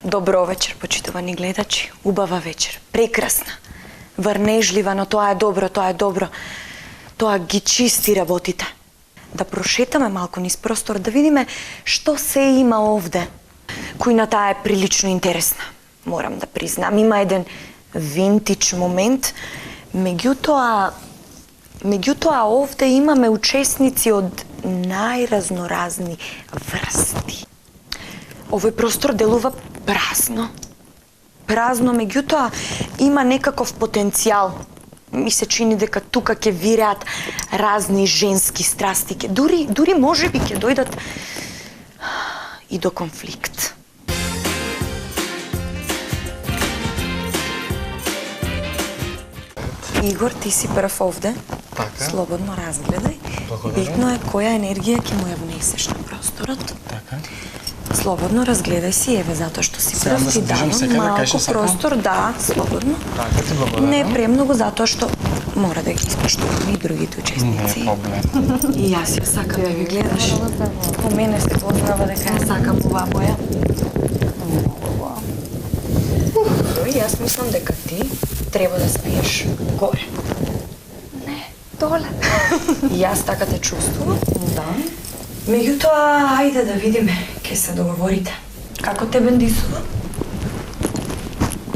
Добро вечер, почитувани гледачи. Убава вечер, прекрасна, врнежлива, но тоа е добро, тоа е добро. Тоа ги чисти работите. Да прошетаме малку низ простор, да видиме што се има овде. Кујната е прилично интересна, морам да признам. Има еден винтич момент, меѓутоа овде имаме учесници од најразноразни врсти. Овој простор делува празно. Празно, меѓутоа има некаков потенцијал. Ми се чини дека тука ќе вираат разни женски страсти, дури можеби ќе дојдат и до конфликт. Игор, ти си прв овде. Така. Слободно разгледај. Благодарам. Битно е која енергија ќе му ја внесеш на просторот. Така. Слободно разгледај си, еве, затоа што си Сега прв да ти се движам давам секаде, кај што малку сакам. простор, да, слободно. Така ти благодарам. Не премногу, затоа што мора да ги испоштуваме и другите учесници. Не е проблем. И јас ја сакам да ги гледаш. По мене се познава дека ја сакам оваа боја. И јас мислам дека ти треба да спиеш горе. Не, доле. И јас така те чувствувам. Да. Меѓутоа, ајде да видиме, ке се договорите. Како те бендисува?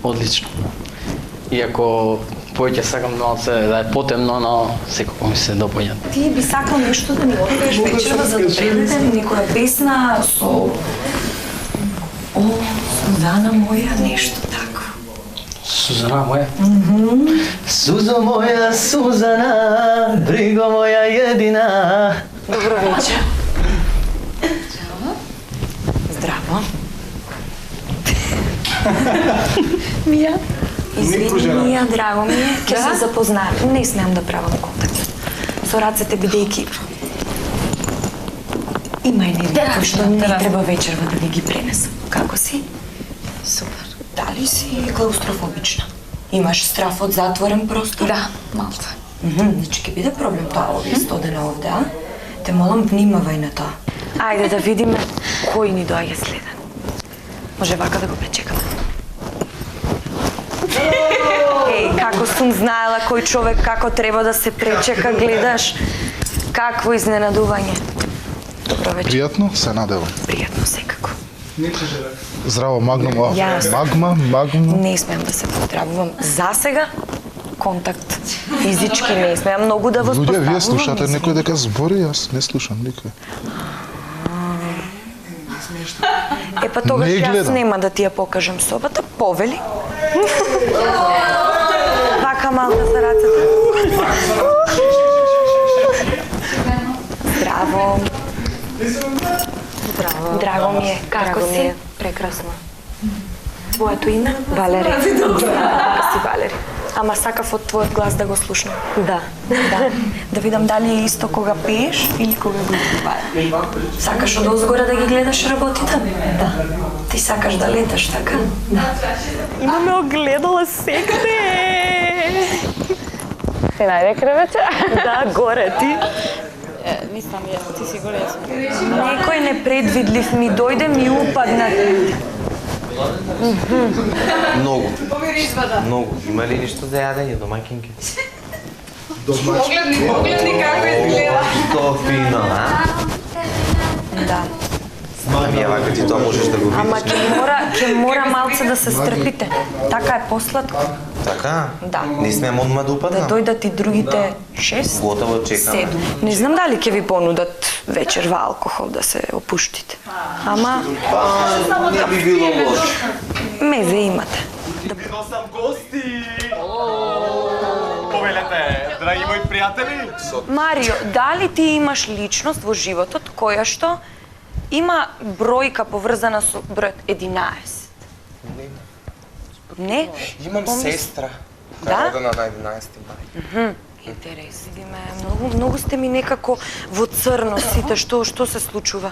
Одлично. Иако повеќе сакам малце да е потемно, но секако ми се допаѓа. Ти би сакал нешто да ни откриеш вечерва за да предадем некоја песна со... О, Сузана моја, нешто тако. Сузана моја? Сузо моја, Сузана, бриго моја едина. Добро вечер. Здраво. Мија? Извини, Мија, драго ми е, ќе се запознаеме. Не смеам да правам контакт со рацете, бидејќи има енергија кој што не треба вечерва да ви ги пренесам. Како си? Супер. Дали си клаустрофобична? Имаш страф од затворен простор? Да, малце. Значи ќе биде проблем тоа овие стодена овде, а? Те молам, внимавај на тоа. Ајде да видиме кој ни доаѓа следен. Може вака да го пречекаме. Еј, како сум знаела кој човек како треба да се пречека, гледаш. Какво изненадување. Добро вечер. Пријатно, се надевам. Пријатно секако. Здраво, Магнум. Јас. Магнум. Не смеам да се поздравувам. За сега контакт физички не смеам многу да воспоставувам. Луѓе, вие слушате извини. некој дека збори, јас не слушам никој. Е, па тогаш Не јас гледам. нема да ти ја покажам собата. Повели. Вака малка за рацете. Здраво. Здраво. Драго ми е. Како Драго ми си? е. Прекрасно. Твоето име? Валери. Како си, Валери? Ама сакав од твојот глас да го слушнам. Да. Да. Да видам дали е исто кога пееш или кога го изговара. Сакаш од озгора да ги гледаш работите? Да. Ти сакаш да леташ, така? Да. Имаме огледала секде. Се најде кревече? Да, горе ти. Нисам јас, ти си горе, јас сум. Некој непредвидлив ми дојде, ми упадна. Многу. Многу. Има ли ништо за јадење, домаќинки? Погледни како изгледа. Што фино, а? Да. Ами ја вака ти тоа можеш да го Ама видиш. ќе мора малце да се стрпите. Така е посладко. Така? Да. Не смеам одма да Да упаднам. дојдат и другите 6, Готово, чекаме. 7. Не знам дали ќе ви понудат вечерва алкохол да се опуштите. Ама Не би било лошо. мезе имате. Видел сам гости! Повелете, драги мои пријатели! Марио, дали ти имаш личност во животот која што има бројка поврзана со бројот 11? Не? Имам Помисли. сестра. Да? Која родена на 11 мај. Интерес. Видиме, многу сте ми некако во црно сите. Што се случува?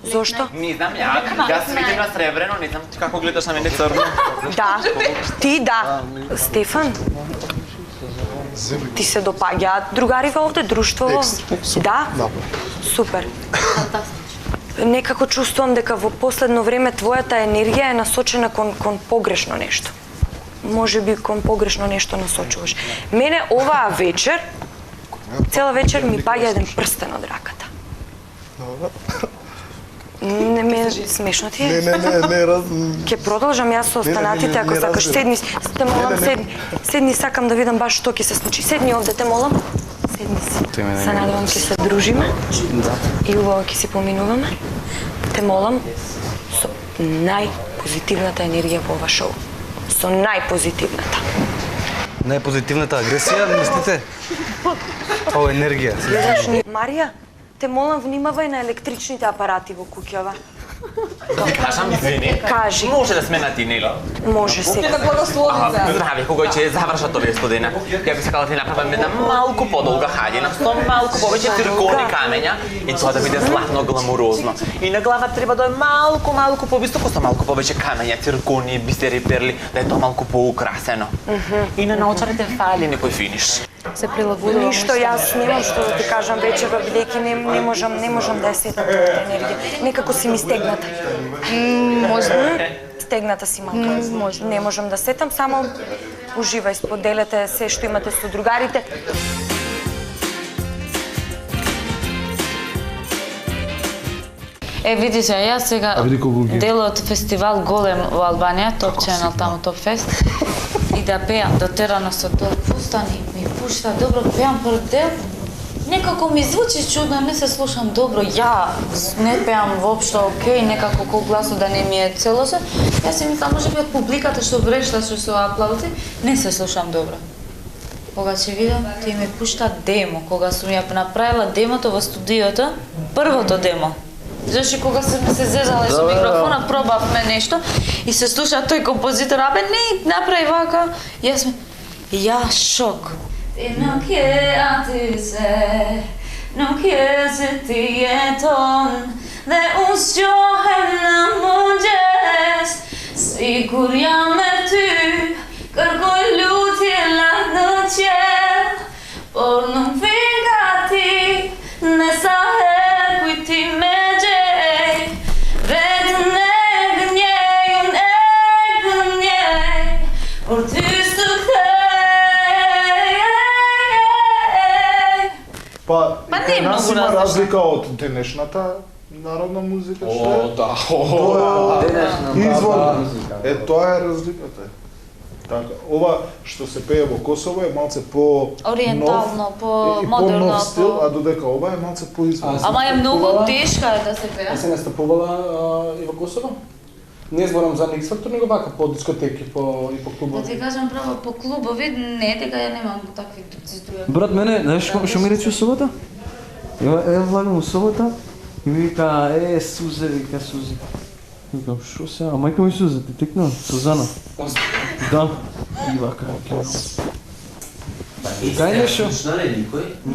Зошто? Не знам, јас видим на сребрено, не знам како гледаш на мене црно. Да. Ти да. Стефан? Ти се допаѓаат другариве овде, друштвово? Супер. Да? Добро. Супер. некако чувствувам дека во последно време твојата енергија е насочена кон погрешно нешто. Може би кон погрешно нешто насочуваш. Мене оваа вечер, цела вечер ми паѓа еден прстен од раката. Не ме смешно ти е? Не, Ке продолжам јас со останатите, ако сакаш. Седни, те молам, седни, сакам да видам баш што ќе се случи. Седни овде, те молам. Седни си. Се надевам ќе се дружиме. И убаво ќе си поминуваме. Те молам со најпозитивната енергија во ова шоу. Со најпозитивната. Најпозитивната агресија, мислите? Ова енергија. Гледаш ни, Марија, те молам внимавај на електричните апарати во куќава. Кажам, извини. Кажи. Може да сме на ти, нели? Може сега. Да благословица. Здрави, кога ќе завршат овие студена. Ја би сакала да ти направам една малку подолга хаѓина, со малку повеќе циркони камења и тоа да биде златно гламурозно. И на глава треба да е малку повисоко со малку повеќе камења, циркони, бисери, перли, да е тоа малку поукрасено. И на наочарите фали некој финиш. Се прилагодува. Ништо јас немам што да ти кажам вечера, бидејќи не можам да ја сетам тојата енергија. Некако си ми стегната. Може. Стегната си малку. Не можам да сетам, само уживај, споделете се што имате со другарите. Видите, јас сега дел од фестивал голем во Албанија, Top Channel, таму Top Fest. И да пеам до терано со тоа фустани, ми пушта добро, пеам пред дел. Некако ми звучи чудно, не се слушам добро. Ја не пеам воопшто окей, некако кол гласот да не ми е целосен. Јас си мислам, може би од публиката што врешташе со аплаузи, не се слушам добро. Кога ќе видам, ти ми пушта демо, кога сум ја направила демото во студиото, првото демо. Зашто кога сум се зезала со микрофона, пробавме нешто и се слуша тој композитор, абе не направи вака, ја шок. E non chiedati se, non chiediti jeton, de usjo hemna munges, sigur jam ty, kërkoj lutje lart në qel, por nuk vingati, ne sa her kujti me gjej, vetën e gënjej, unë e gënjej, por ty së Па не е нас многу има различна. разлика од денешната народна музика, што е? да. Тоа Денешна извор. музика. Тоа е разликата. Така, ова што се пее во Косово е малце по Ориентално, нов, по и модерно, по нов стил, по- а додека ова е малце по извор. Ама е многу тешка е да се пее. се настапувала и во Косово? Не зборам за X Factor, него вака по дискотеки, и по Да клубови. ти кажам право, по клубови не дека ја немам такви струја. Брат, мене, знаеш што ми рече субота? Ја влагам у субота и ми вика, Сузе, вика Сузи. Викам, шо се, а мајка ми Сузе, ти текна, Сузана. Да. И вака, гледам. Кај нешто?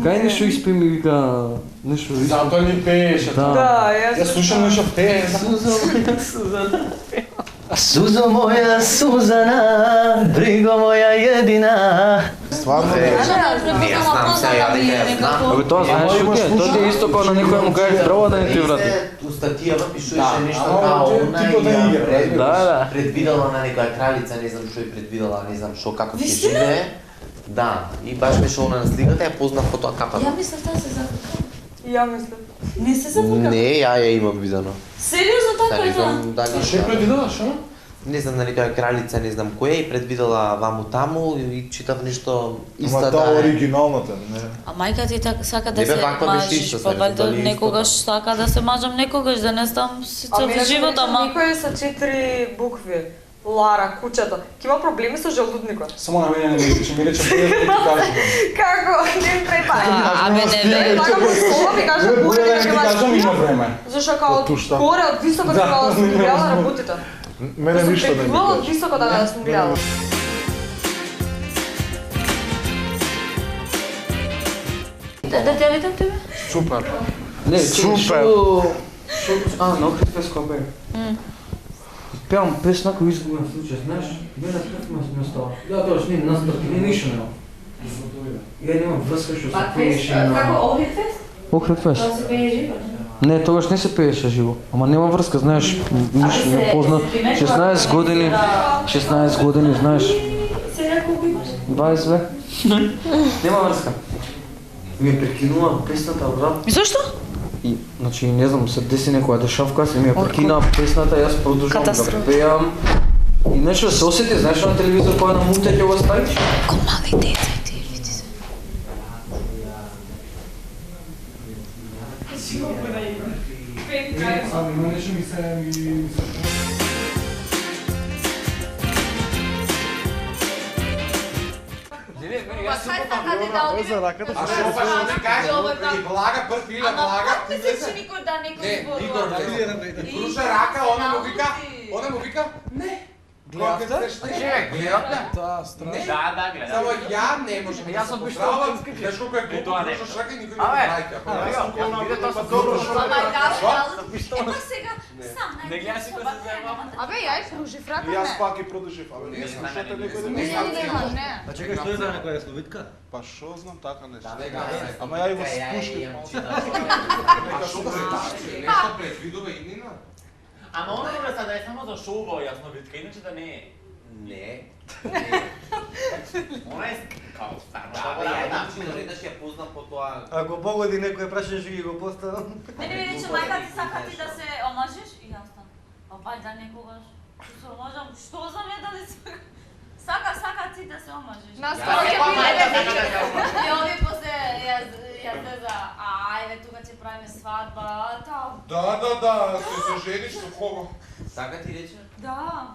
Кај нешто испи ми вика, нешто испи. Затоа ни пееше. Да. Да, јас Ја слушам нешто пее. Сузо моја Сузана, бриго моја едина. Стварно Не, јас знам се, ја дека ја знам. Абе тоа знаеш што е? Тоа ти е исто како на некој му кажеш здраво да не ти врати. У статијава пишуваше Да, нешто ама као ти- она типот да ја игра, пред- да. предвидела на некоја кралица, не знам што ја предвидела, не знам што како ќе живее. Да, и баш беше она на сликата, ја познав по тоа капата. Ја мислев таа се зафрка. Ја мислам. Не се зафрка. Не, ја имам видено. Сериозно Да, така не е тоа? знам дали Што предвидела, што? не знам на некоја кралица, не знам која и предвидела ваму таму и читав нешто Ама иста таа да е. оригиналната, не. А мајка ти така сака да Не бе, се ваква беше мажиш, исто, па сега, валјда дали исто некогаш сака да се мажам, некогаш да не ставам си цел Ами, живот, ама... Никој са 4 букви. Лара, кучето. Ке има проблеми со желудникот. Само на мене не ми рече, ми рече пред да ти кажам. Како? Не препа. Абе не бе. Така му слова ми кажа Пред горе да дека ти ќе кажам има време. Зашто као Тушта. горе од високо Да. треба да сум гледала работите. Мене ништо не ми Од кажа. високо да сум гледала. Да те видам тебе? Супер. Не, Супер. На Охрид Фест кога бе. Пеам песна која изгубен случај, знаеш? Мене пред ме остава. Да, точно, не, нас не ништо нема. Ја немам врска што се пееше на... Охрид Фест? Охрид Фест. Тоа се пее живот. Не, тогаш не се пееше живо. Ама нема врска, знаеш, миш ме позна 16 години, 16 години, знаеш. Сега колку имаш? 22. Нема врска. Ми прекинува песната, брат. И зошто? И, значи, не знам, се деси некоја дешавка, се ми ја прекина песната, јас продолжувам да пеам. И нешто се осети, знаеш на телевизор која на мулта ќе го ставиш? Ко мали деца и ти види се. За раката А што па што ти кажеш? И влага прв или влага? Как мислиш че никој да некој зборува? Игор влезе. Пруша рака, она му вика, не. Гледавте? Гледавте? Тоа страшно. Да, гледам. Само ја не можам да се поправам. Знаеш колку е глупо, пруша рака и никој не го прави. Ема сега, сам Не гледаш си кој се заебава? Абе, ја и кружив рака, И јас не. пак и продолжив. Абе, не слушате некој да Не, не не, не. А чекај, што е за некоја јасловитка? Па шо знам така нешто. Да, Ама ја и го спуштив. А што да се тачи? Нешто предвидува иднина? Ама оно добре сада е само за шоува јасновитка, иначе да не е. Не. Она е како стварно. Да, бе, ја начин редаш ја познам по тоа. Ако погоди некој прашање што ги го поставам. Мене ми рече мајка ти сака ти да се омажеш и јас там. Па вајда некогаш се омажам, што знам ја дали сака ти да се омажеш. Нас Ја не па мајка И ови после јас за ајде тука ќе правиме свадба, та. Да, се зажениш со кого? Сака ти рече? Да.